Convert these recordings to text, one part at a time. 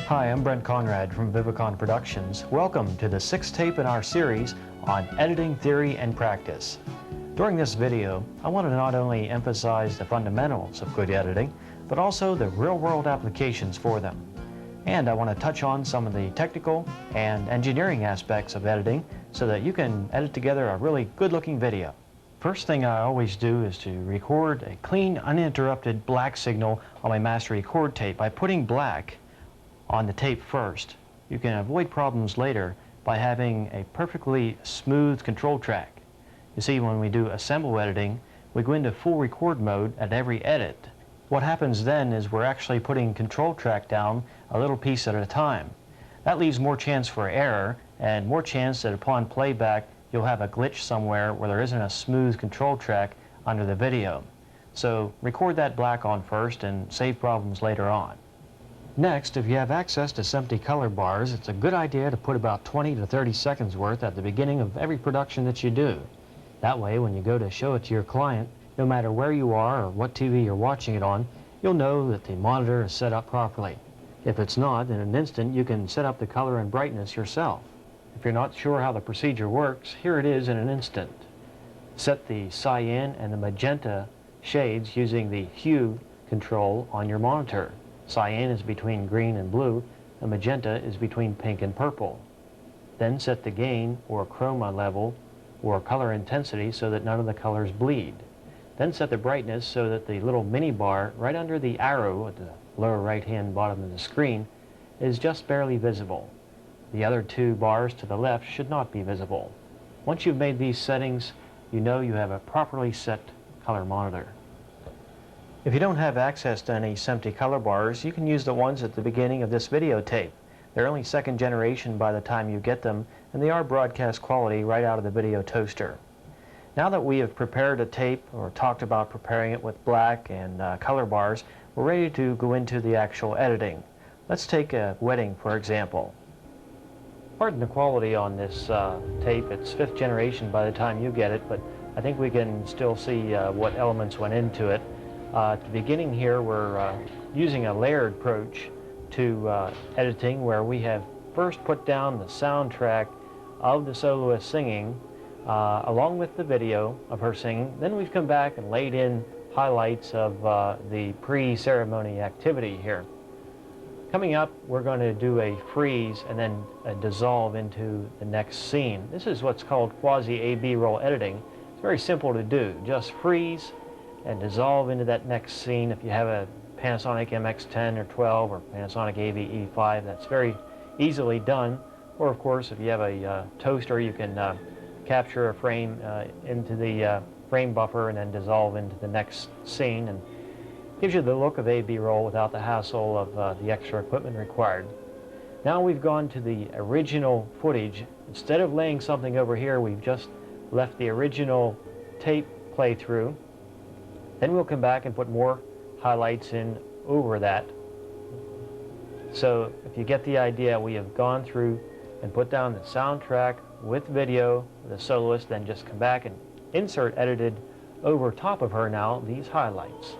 Hi, I'm Brent Conrad from Vivicon Productions. Welcome to the sixth tape in our series on editing theory and practice. During this video, I want to not only emphasize the fundamentals of good editing, but also the real-world applications for them. And I want to touch on some of the technical and engineering aspects of editing so that you can edit together a really good-looking video. First thing I always do is to record a clean, uninterrupted black signal on my master record tape by putting black on the tape first. You can avoid problems later by having a perfectly smooth control track. You see, when we do assemble editing, we go into full record mode at every edit. What happens then is we're actually putting control track down a little piece at a time. That leaves more chance for error and more chance that upon playback you'll have a glitch somewhere where there isn't a smooth control track under the video. So record that black on first and save problems later on. Next, if you have access to SMPTE color bars, it's a good idea to put about 20 to 30 seconds worth at the beginning of every production that you do. That way, when you go to show it to your client, no matter where you are or what TV you're watching it on, you'll know that the monitor is set up properly. If it's not, in an instant you can set up the color and brightness yourself. If you're not sure how the procedure works, here it is in an instant. Set the cyan and the magenta shades using the hue control on your monitor. Cyan is between green and blue, and magenta is between pink and purple. Then set the gain or chroma level or color intensity so that none of the colors bleed. Then set the brightness so that the little mini bar right under the arrow at the lower right hand bottom of the screen is just barely visible. The other two bars to the left should not be visible. Once you've made these settings, you know you have a properly set color monitor. If you don't have access to any SMPTE color bars, you can use the ones at the beginning of this videotape. They're only second generation by the time you get them, and they are broadcast quality right out of the video toaster. Now that we have prepared a tape, or talked about preparing it with black and color bars, we're ready to go into the actual editing. Let's take a wedding, for example. Pardon the quality on this tape. It's fifth generation by the time you get it, but I think we can still see what elements went into it. At the beginning here, we're using a layered approach to editing, where we have first put down the soundtrack of the soloist singing along with the video of her singing. Then we've come back and laid in highlights of the pre-ceremony activity here. Coming up, we're going to do a freeze and then a dissolve into the next scene. This is what's called quasi-A/B roll editing. It's very simple to do. Just freeze and dissolve into that next scene. If you have a Panasonic MX-10 or 12 or Panasonic AV-E5, that's very easily done. Or of course, if you have a toaster, you can capture a frame into the frame buffer and then dissolve into the next scene, and gives you the look of A/B roll without the hassle of the extra equipment required. Now we've gone to the original footage. Instead of laying something over here, we've just left the original tape playthrough. Then we'll come back and put more highlights in over that. So if you get the idea, we have gone through and put down the soundtrack with video, the soloist, then just come back and insert edited over top of her now these highlights.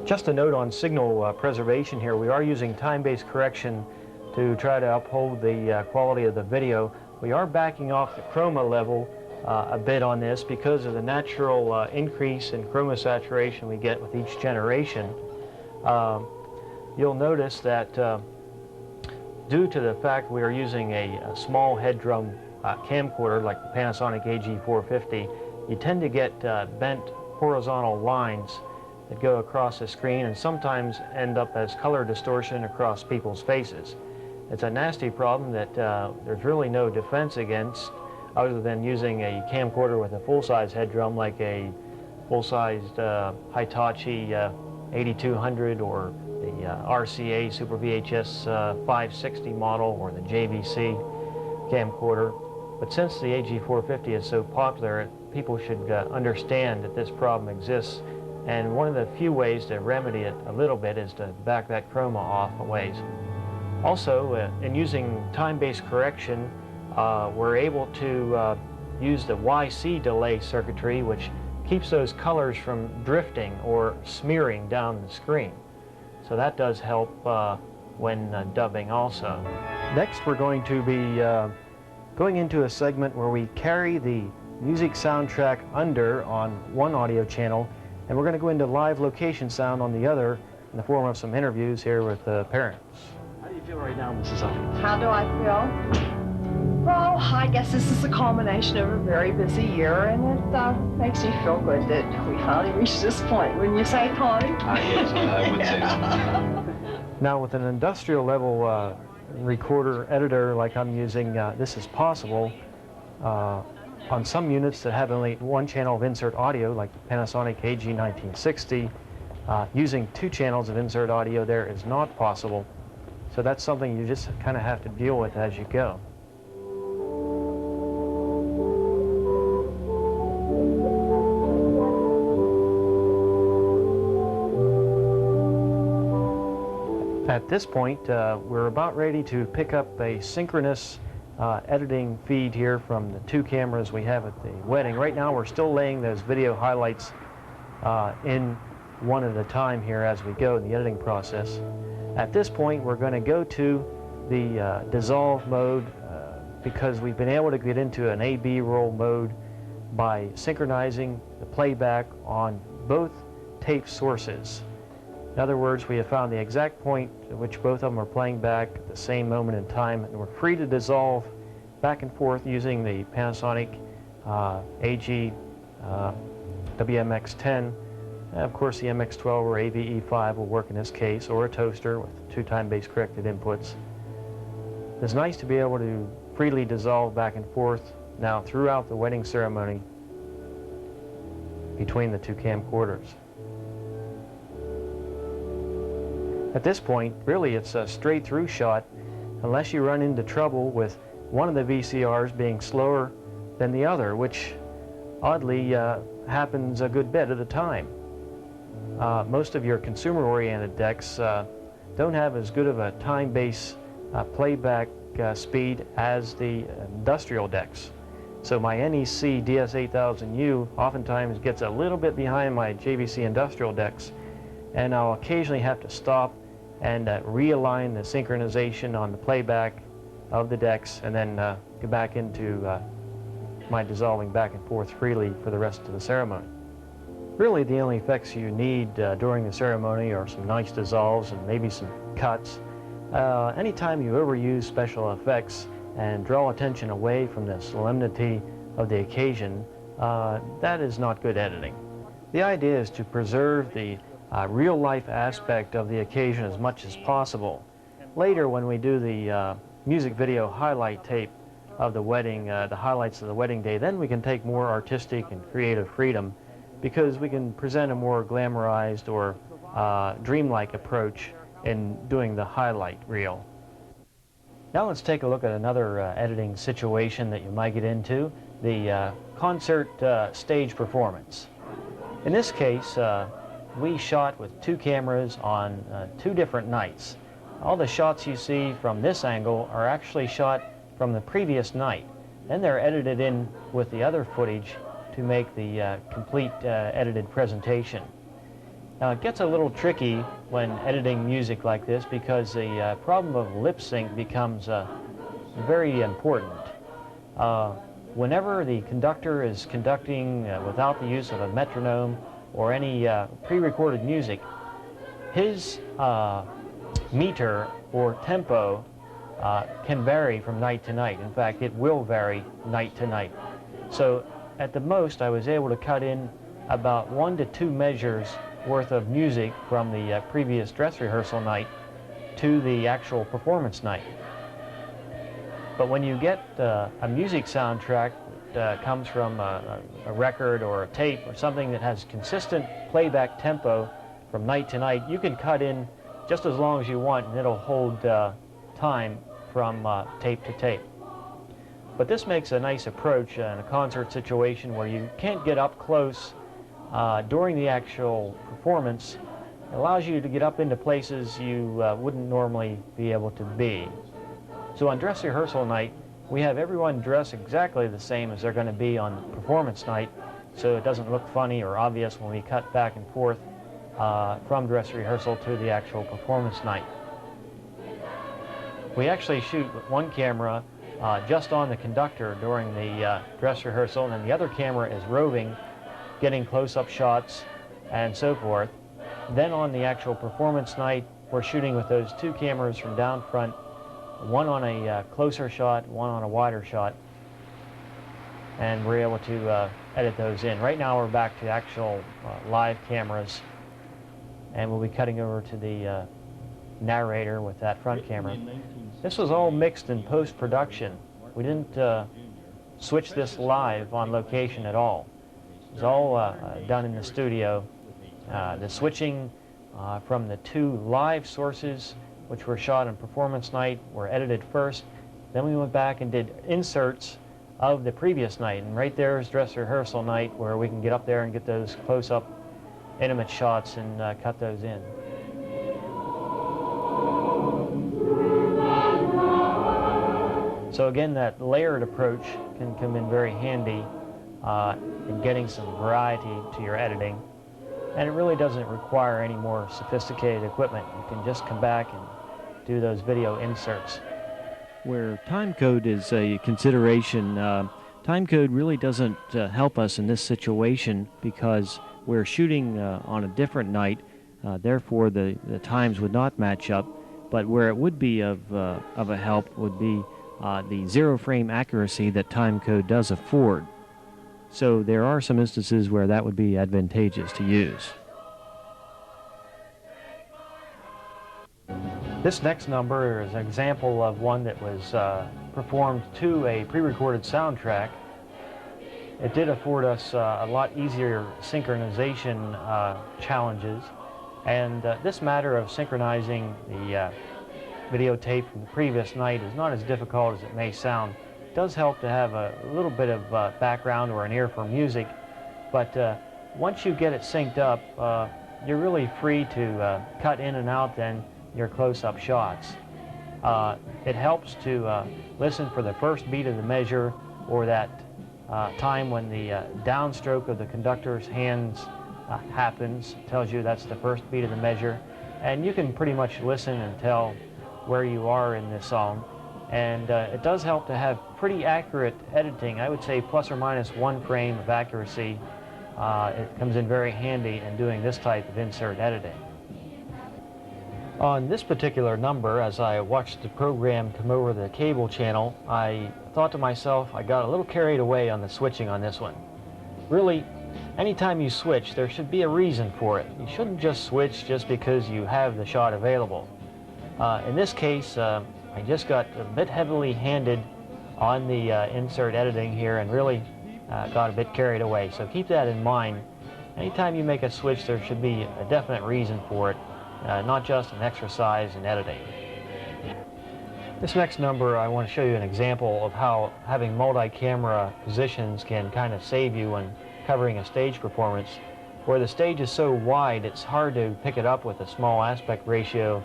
Just a note on signal preservation here. We are using time-based correction to try to uphold the quality of the video. We are backing off the chroma level a bit on this because of the natural increase in chroma saturation we get with each generation. You'll notice that due to the fact we are using a small head drum camcorder like the Panasonic AG450, you tend to get bent horizontal lines that go across the screen and sometimes end up as color distortion across people's faces. It's a nasty problem that there's really no defense against other than using a camcorder with a full-size head drum like a full-sized Hitachi 8200 or the RCA Super VHS 560 model or the JVC camcorder. But since the AG450 is so popular, people should understand that this problem exists, and one of the few ways to remedy it a little bit is to back that chroma off a ways. Also, in using time-based correction, we're able to use the YC delay circuitry, which keeps those colors from drifting or smearing down the screen. So that does help when dubbing also. Next, we're going to be going into a segment where we carry the music soundtrack under on one audio channel, and we're going to go into live location sound on the other in the form of some interviews here with parents. How do you feel right now, Mrs. Owens? How do I feel? Well, I guess this is a culmination of a very busy year, and it makes me feel good that we finally reached this point. Wouldn't you say, Tony? Yes, I would say so. Now, with an industrial level recorder editor like I'm using, this is possible. On some units that have only one channel of insert audio, like the Panasonic AG1960, using 2 channels of insert audio there is not possible. So that's something you just kind of have to deal with as you go. At this point, we're about ready to pick up a synchronous editing feed here from the 2 cameras we have at the wedding. Right now we're still laying those video highlights in one at a time here as we go in the editing process. At this point we're going to go to the dissolve mode because we've been able to get into an A/B roll mode by synchronizing the playback on both tape sources. In other words, we have found the exact point at which both of them are playing back at the same moment in time, and we're free to dissolve back and forth using the Panasonic AG WMX10. Of course, the MX12 or AVE5 will work in this case, or a toaster with 2 time-based corrected inputs. It's nice to be able to freely dissolve back and forth now throughout the wedding ceremony between the 2 camcorders. At this point, really it's a straight-through shot unless you run into trouble with one of the VCRs being slower than the other, which oddly happens a good bit at a time. Most of your consumer-oriented decks don't have as good of a time-based playback speed as the industrial decks. So my NEC DS8000U oftentimes gets a little bit behind my JVC industrial decks, and I'll occasionally have to stop and realign the synchronization on the playback of the decks, and then go back into my dissolving back and forth freely for the rest of the ceremony. Really, the only effects you need during the ceremony are some nice dissolves and maybe some cuts. Anytime you overuse special effects and draw attention away from the solemnity of the occasion, that is not good editing. The idea is to preserve the real-life aspect of the occasion as much as possible. Later, when we do the music video highlight tape of the wedding, the highlights of the wedding day, then we can take more artistic and creative freedom because we can present a more glamorized or dreamlike approach in doing the highlight reel. Now let's take a look at another editing situation that you might get into, the concert stage performance. In this case, we shot with 2 cameras on 2 different nights. All the shots you see from this angle are actually shot from the previous night. Then they're edited in with the other footage to make the complete edited presentation. Now it gets a little tricky when editing music like this because the problem of lip sync becomes very important. Whenever the conductor is conducting without the use of a metronome or any pre-recorded music, his meter or tempo can vary from night to night. In fact, it will vary night to night. So at the most, I was able to cut in about 1 to 2 measures worth of music from the previous dress rehearsal night to the actual performance night. But when you get a music soundtrack that comes from a record or a tape or something that has consistent playback tempo from night to night, you can cut in just as long as you want and it'll hold time from tape to tape. But this makes a nice approach in a concert situation where you can't get up close during the actual performance. It allows you to get up into places you wouldn't normally be able to be. So on dress rehearsal night, we have everyone dress exactly the same as they're going to be on performance night, so it doesn't look funny or obvious when we cut back and forth from dress rehearsal to the actual performance night. We actually shoot with one camera just on the conductor during the dress rehearsal, and then the other camera is roving, getting close-up shots and so forth. Then on the actual performance night, we're shooting with those two cameras from down front, one on a closer shot, one on a wider shot, and we're able to edit those in. Right now we're back to actual live cameras, and we'll be cutting over to the narrator with that front camera. This was all mixed in post-production. We didn't switch this live on location at all. It was all done in the studio. The switching from the two live sources, which were shot on performance night, were edited first. Then we went back and did inserts of the previous night, and right there is dress rehearsal night, where we can get up there and get those close-up intimate shots and cut those in. So again, that layered approach can come in very handy in getting some variety to your editing, and it really doesn't require any more sophisticated equipment. You can just come back and do those video inserts. Where time code is a consideration, time code really doesn't help us in this situation because we're shooting on a different night, therefore the times would not match up. But where it would be of a help would be the zero frame accuracy that time code does afford. So there are some instances where that would be advantageous to use. This next number is an example of one that was performed to a pre-recorded soundtrack. It did afford us a lot easier synchronization challenges, and this matter of synchronizing the videotape from the previous night is not as difficult as it may sound. It does help to have a little bit of background or an ear for music, but once you get it synced up, you're really free to cut in and out then your close-up shots. It helps to listen for the first beat of the measure, or that time when the downstroke of the conductor's hands happens. It tells you that's the first beat of the measure, and you can pretty much listen and tell where you are in this song. And it does help to have pretty accurate editing. I would say plus or minus 1 frame of accuracy. It comes in very handy in doing this type of insert editing. On this particular number, as I watched the program come over the cable channel, I thought to myself, I got a little carried away on the switching on this one. Really, anytime you switch, there should be a reason for it. You shouldn't just switch just because you have the shot available. In this case, I just got a bit heavily handed on the insert editing here and really got a bit carried away. So keep that in mind. Anytime you make a switch, there should be a definite reason for it, not just an exercise in editing. This next number, I want to show you an example of how having multi-camera positions can kind of save you when covering a stage performance. Where the stage is so wide, it's hard to pick it up with a small aspect ratio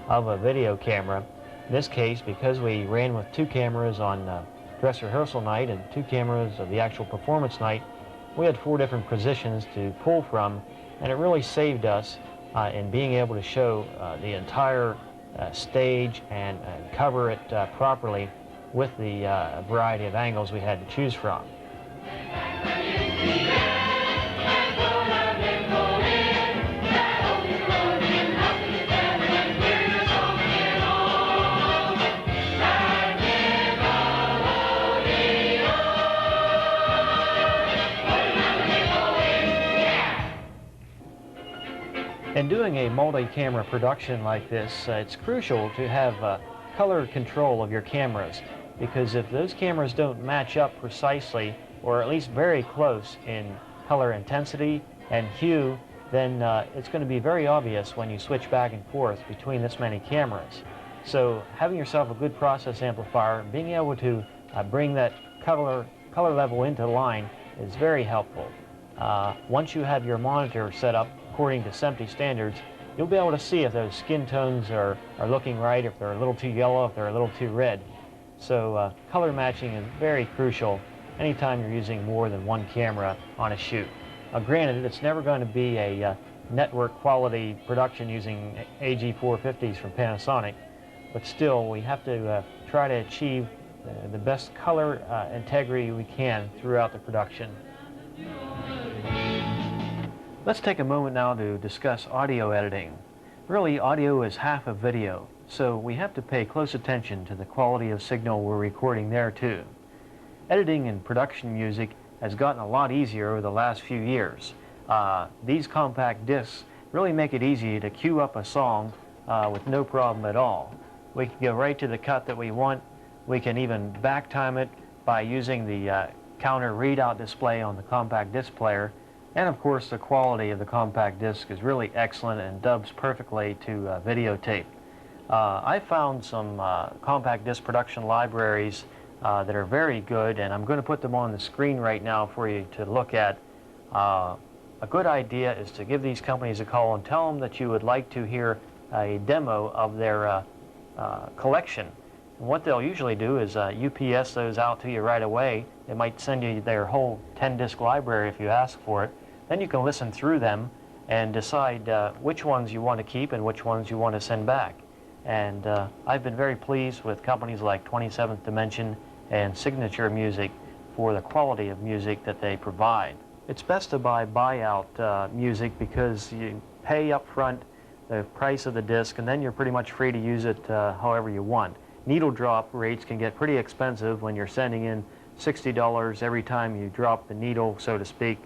of a video camera. In this case, because we ran with 2 cameras on dress rehearsal night and 2 cameras of the actual performance night, we had 4 different positions to pull from, and it really saved us in being able to show the entire stage and cover it properly with the variety of angles we had to choose from. In doing a multi-camera production like this, it's crucial to have color control of your cameras, because if those cameras don't match up precisely, or at least very close in color intensity and hue, then it's going to be very obvious when you switch back and forth between this many cameras. So having yourself a good process amplifier, being able to bring that color level into line is very helpful. Once you have your monitor set up according to SMPTE standards, you'll be able to see if those skin tones are looking right, if they're a little too yellow, if they're a little too red. So color matching is very crucial anytime you're using more than one camera on a shoot. Granted, it's never going to be a network quality production using AG450s from Panasonic, but still we have to try to achieve the best color integrity we can throughout the production. Let's take a moment now to discuss audio editing. Really, audio is half of video, so we have to pay close attention to the quality of signal we're recording there too. Editing and production music has gotten a lot easier over the last few years. These compact discs really make it easy to cue up a song with no problem at all. We can go right to the cut that we want. We can even back time it by using the counter readout display on the compact disc player. And of course, the quality of the compact disc is really excellent and dubs perfectly to videotape. I found some compact disc production libraries that are very good, and I'm going to put them on the screen right now for you to look at. A good idea is to give these companies a call and tell them that you would like to hear a demo of their collection. And what they'll usually do is UPS those out to you right away. They might send you their whole 10-disc library if you ask for it. Then you can listen through them and decide which ones you want to keep and which ones you want to send back. And I've been very pleased with companies like 27th Dimension and Signature Music for the quality of music that they provide. It's best to buy buyout music because you pay up front the price of the disc, and then you're pretty much free to use it however you want. Needle drop rates can get pretty expensive when you're sending in $60 every time you drop the needle, so to speak,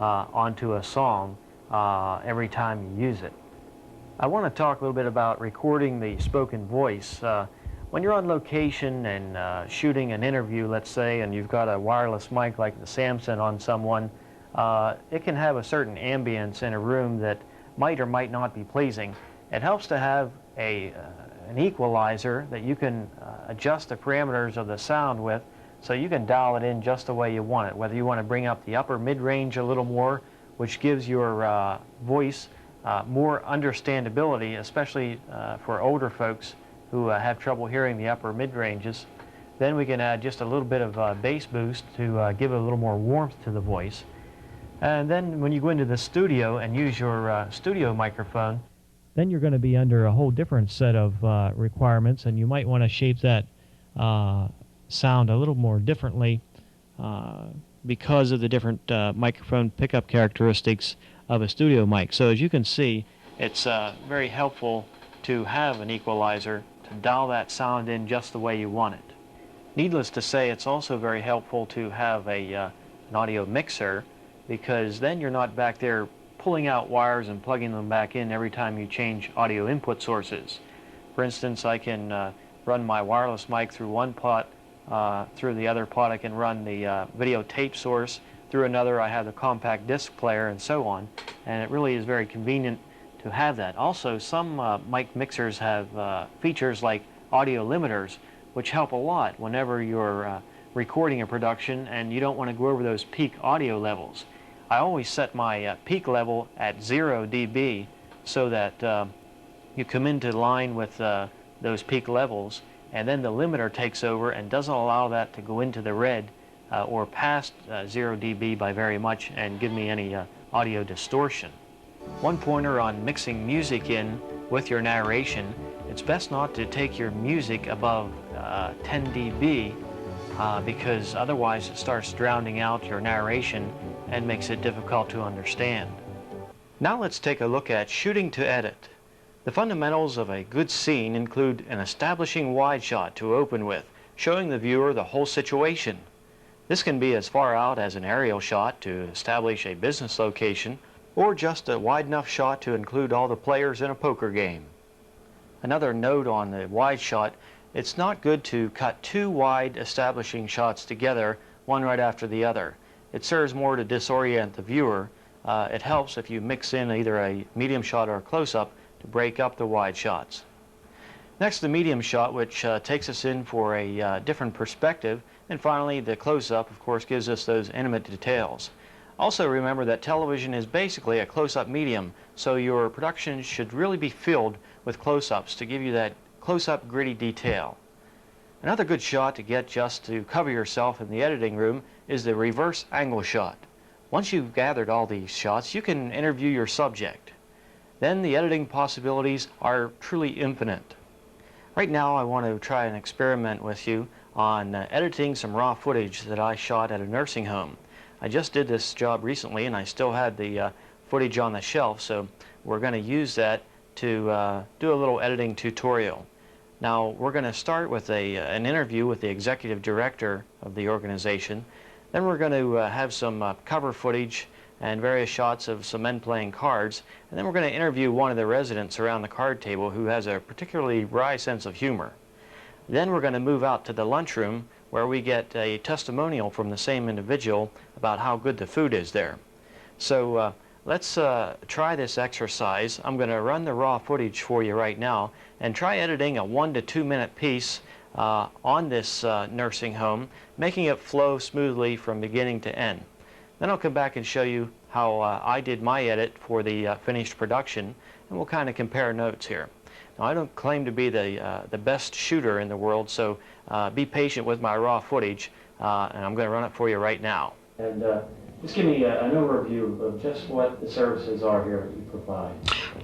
onto a song every time you use it. I want to talk a little bit about recording the spoken voice. When you're on location and shooting an interview, let's say, and you've got a wireless mic like the Samson on someone, it can have a certain ambience in a room that might or might not be pleasing. It helps to have an equalizer that you can adjust the parameters of the sound with, so you can dial it in just the way you want it, whether you want to bring up the upper mid-range a little more, which gives your voice more understandability, especially for older folks who have trouble hearing the upper mid-ranges. Then we can add just a little bit of bass boost to give it a little more warmth to the voice. And then when you go into the studio and use your studio microphone, then you're going to be under a whole different set of requirements, and you might want to shape that sound a little more differently because of the different microphone pickup characteristics of a studio mic. So as you can see, it's very helpful to have an equalizer to dial that sound in just the way you want it. Needless to say, it's also very helpful to have an audio mixer, because then you're not back there pulling out wires and plugging them back in every time you change audio input sources. For instance, I can run my wireless mic through one pot, through the other pot I can run the video tape source, through another I have the compact disc player, and so on, and it really is very convenient to have that. Also, some mic mixers have features like audio limiters, which help a lot whenever you're recording a production and you don't want to go over those peak audio levels. I always set my peak level at 0 dB so that you come into line with those peak levels, and then the limiter takes over and doesn't allow that to go into the red or past 0 dB by very much and give me any audio distortion. One pointer on mixing music in with your narration: it's best not to take your music above 10 dB because otherwise it starts drowning out your narration and makes it difficult to understand. Now let's take a look at shooting to edit. The fundamentals of a good scene include an establishing wide shot to open with, showing the viewer the whole situation. This can be as far out as an aerial shot to establish a business location, or just a wide enough shot to include all the players in a poker game. Another note on the wide shot: it's not good to cut two wide establishing shots together, one right after the other. It serves more to disorient the viewer. It helps if you mix in either a medium shot or a close-up to break up the wide shots. Next, the medium shot, which takes us in for a different perspective. And finally, the close-up, of course, gives us those intimate details. Also remember that television is basically a close-up medium, so your production should really be filled with close-ups to give you that close-up gritty detail. Another good shot to get just to cover yourself in the editing room is the reverse angle shot. Once you've gathered all these shots, you can interview your subject. Then the editing possibilities are truly infinite. Right now I want to try an experiment with you on editing some raw footage that I shot at a nursing home. I just did this job recently and I still had the footage on the shelf, so we're going to use that to do a little editing tutorial. Now we're going to start with an interview with the executive director of the organization. Then we're going to have some cover footage and various shots of some men playing cards, and then we're going to interview one of the residents around the card table who has a particularly wry sense of humor. Then we're going to move out to the lunchroom where we get a testimonial from the same individual about how good the food is there. So let's try this exercise. I'm going to run the raw footage for you right now and try editing a 1 to 2 minute piece on this nursing home, making it flow smoothly from beginning to end. Then I'll come back and show you how I did my edit for the finished production, and we'll kind of compare notes here. Now, I don't claim to be the best shooter in the world, so be patient with my raw footage, and I'm going to run it for you right now. And just give me an overview of just what the services are here that you provide.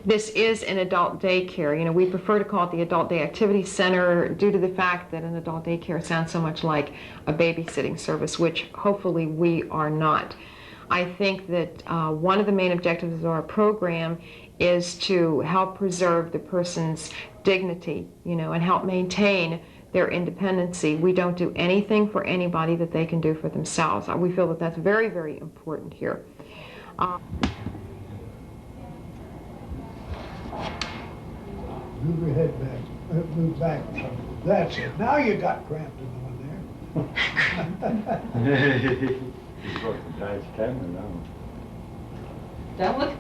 This is an adult daycare. You know, we prefer to call it the Adult Day Activity Center due to the fact that an adult daycare sounds so much like a babysitting service, which hopefully we are not. I think that one of the main objectives of our program is to help preserve the person's dignity, you know, and help maintain their independency. We don't do anything for anybody that they can do for themselves. We feel that that's very, very important here. Move your head back. Move back. That's it. Now you got cramped in one there. He's got the guy's camera now. Don't look.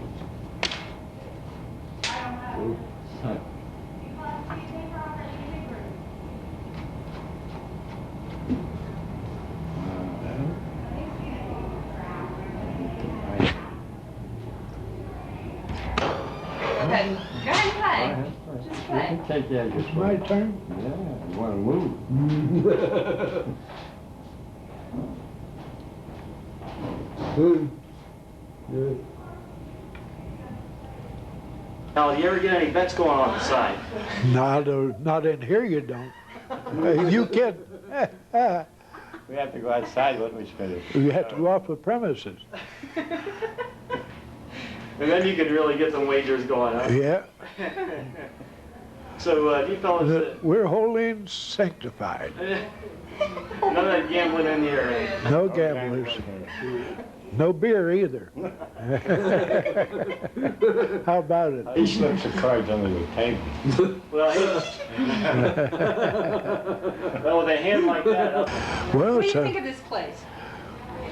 Go ahead and play. Just play. Take that. It's my turn. Yeah, you want to move. Good. Now, do you ever get any bets going on the side? Not in here you don't. You can. We have to go outside when we finish. You have to go off the premises. And then you can really get some wagers going, huh? Yeah. So, you fellas... We're holy and sanctified. None of that gambling in here. No gamblers. No beer either. How about it? He slips the cards under the table. Well, well, with a hand like that... Well, What do you think of this place?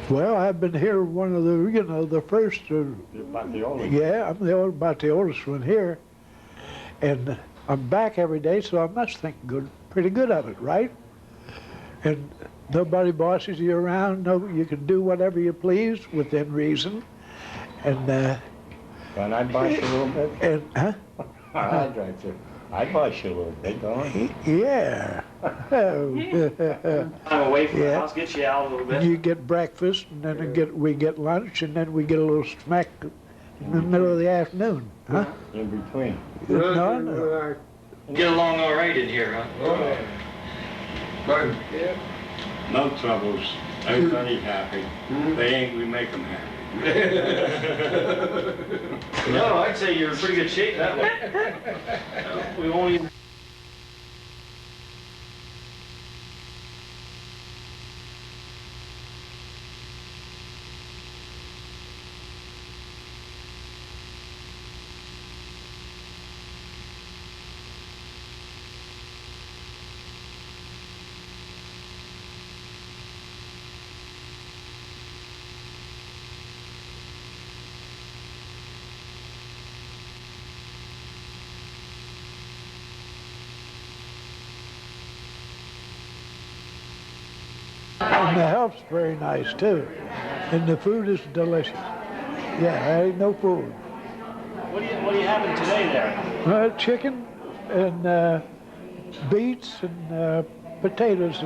well, I've been here one of the, you know, the first. About the oldest. Yeah, I'm about the oldest one here, and I'm back every day, so I must think pretty good of it, right? And nobody bosses you around. No, you can do whatever you please within reason. And Can I boss you a little bit? and huh? I'd like to. I'd boss you a little bit, don't I? Yeah. I'm away from the Yeah. house, get you out a little bit. You get breakfast, and then we get lunch, and then we get a little smack in the middle of the afternoon. Huh? In between. No, no. Get along all right in here, huh? No troubles. Everybody's happy. They ain't, we make them happy. No, I'd say you're in pretty good shape that way. We won't even... And the health's very nice too, and the food is delicious. Yeah, there ain't no food. What are you having today there? Chicken and beets and potatoes.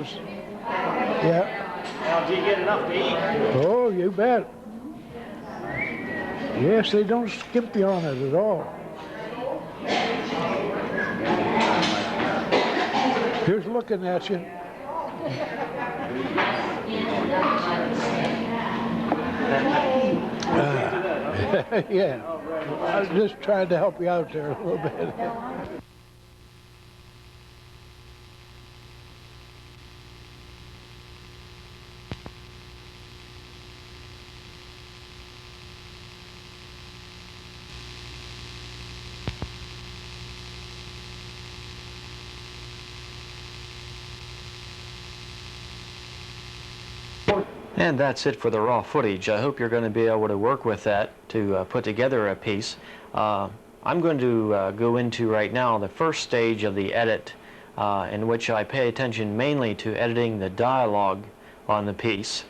Yeah. Now, do you get enough to eat? Oh, you bet. Yes, they don't skimp you on it at all. Here's looking at you. Yeah. I was just trying to help you out there a little bit. And that's it for the raw footage. I hope you're going to be able to work with that to put together a piece. I'm going to go into right now the first stage of the edit, in which I pay attention mainly to editing the dialogue on the piece.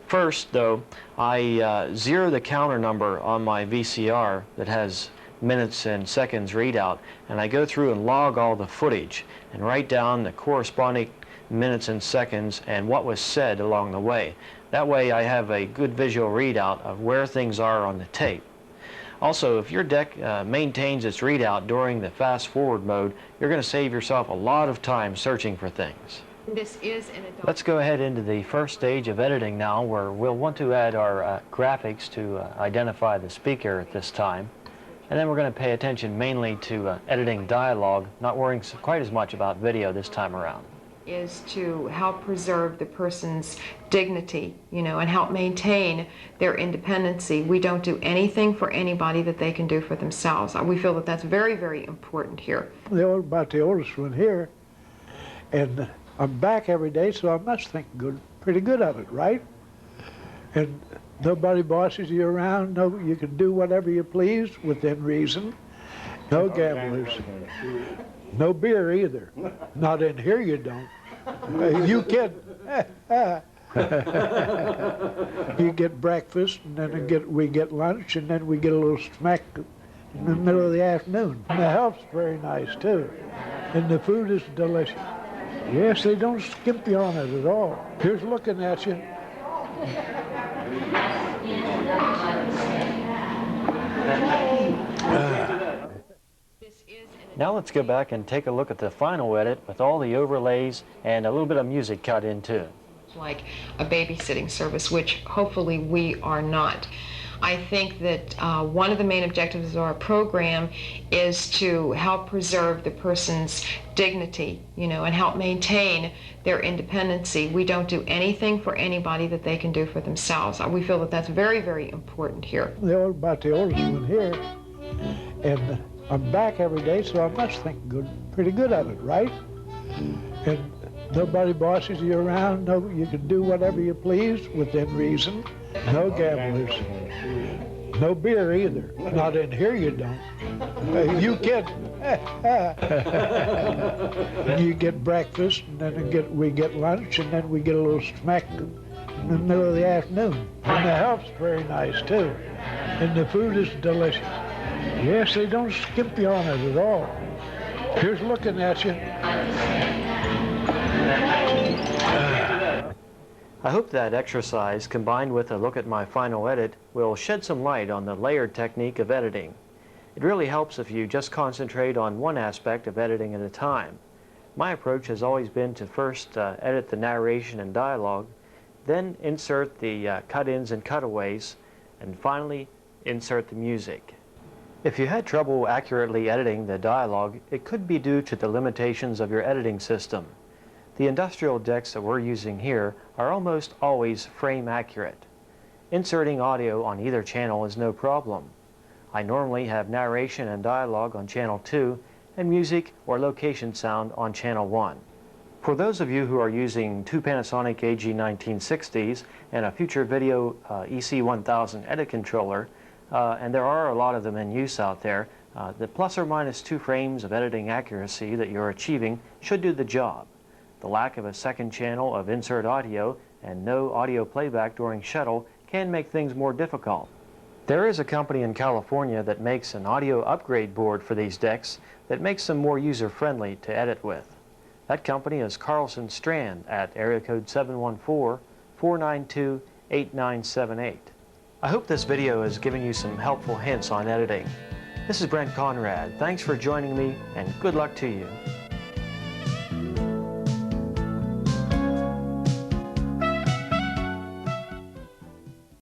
First, though, I zero the counter number on my VCR that has minutes and seconds readout, and I go through and log all the footage and write down the corresponding minutes and seconds and what was said along the way. That way I have a good visual readout of where things are on the tape. Also, if your deck maintains its readout during the fast forward mode, you're going to save yourself a lot of time searching for things. This is an adult. Let's go ahead into the first stage of editing now, where we'll want to add our graphics to identify the speaker at this time. And then we're going to pay attention mainly to editing dialogue, not worrying quite as much about video this time around. Is to help preserve the person's dignity, and help maintain their independency. We don't do anything for anybody that they can do for themselves. We feel that that's very, very important here. About the oldest one here, and I'm back every day, so I must think pretty good of it, right? And nobody bosses you around. No, you can do whatever you please within reason. No gamblers. No beer either. Not in here, you don't. You can. You get breakfast, and then we get lunch, and then we get a little snack in the middle of the afternoon. And the health's very nice too, and the food is delicious. Yes, they don't skimp you on it at all. Here's looking at you. Now let's go back and take a look at the final edit with all the overlays and a little bit of music cut in too. Like a babysitting service, which hopefully we are not. I think that one of the main objectives of our program is to help preserve the person's dignity, and help maintain their independency. We don't do anything for anybody that they can do for themselves. We feel that that's very, very important here. About the oldest one here, and I'm back every day, so I must think pretty good of it, right? And nobody bosses you around. No, you can do whatever you please within reason. No gamblers. No beer either. Not in here, you don't. You can. You get breakfast, and then we get lunch, and then we get a little snack in the middle of the afternoon. And the health's very nice too, and the food is delicious. Yes, they don't skimp you on it at all. Here's looking at you. I hope that exercise, combined with a look at my final edit, will shed some light on the layered technique of editing. It really helps if you just concentrate on one aspect of editing at a time. My approach has always been to first edit the narration and dialogue, then insert the cut-ins and cutaways, and finally insert the music. If you had trouble accurately editing the dialogue, it could be due to the limitations of your editing system. The industrial decks that we're using here are almost always frame accurate. Inserting audio on either channel is no problem. I normally have narration and dialogue on channel 2 and music or location sound on channel 1. For those of you who are using two Panasonic AG1960s and a Future Video EC1000 edit controller, and there are a lot of them in use out there, the plus or minus 2 frames of editing accuracy that you're achieving should do the job. The lack of a second channel of insert audio and no audio playback during shuttle can make things more difficult. There is a company in California that makes an audio upgrade board for these decks that makes them more user-friendly to edit with. That company is Carlson Strand at area code 492-8978. I hope this video has given you some helpful hints on editing. This is Brent Conrad. Thanks for joining me, and good luck to you.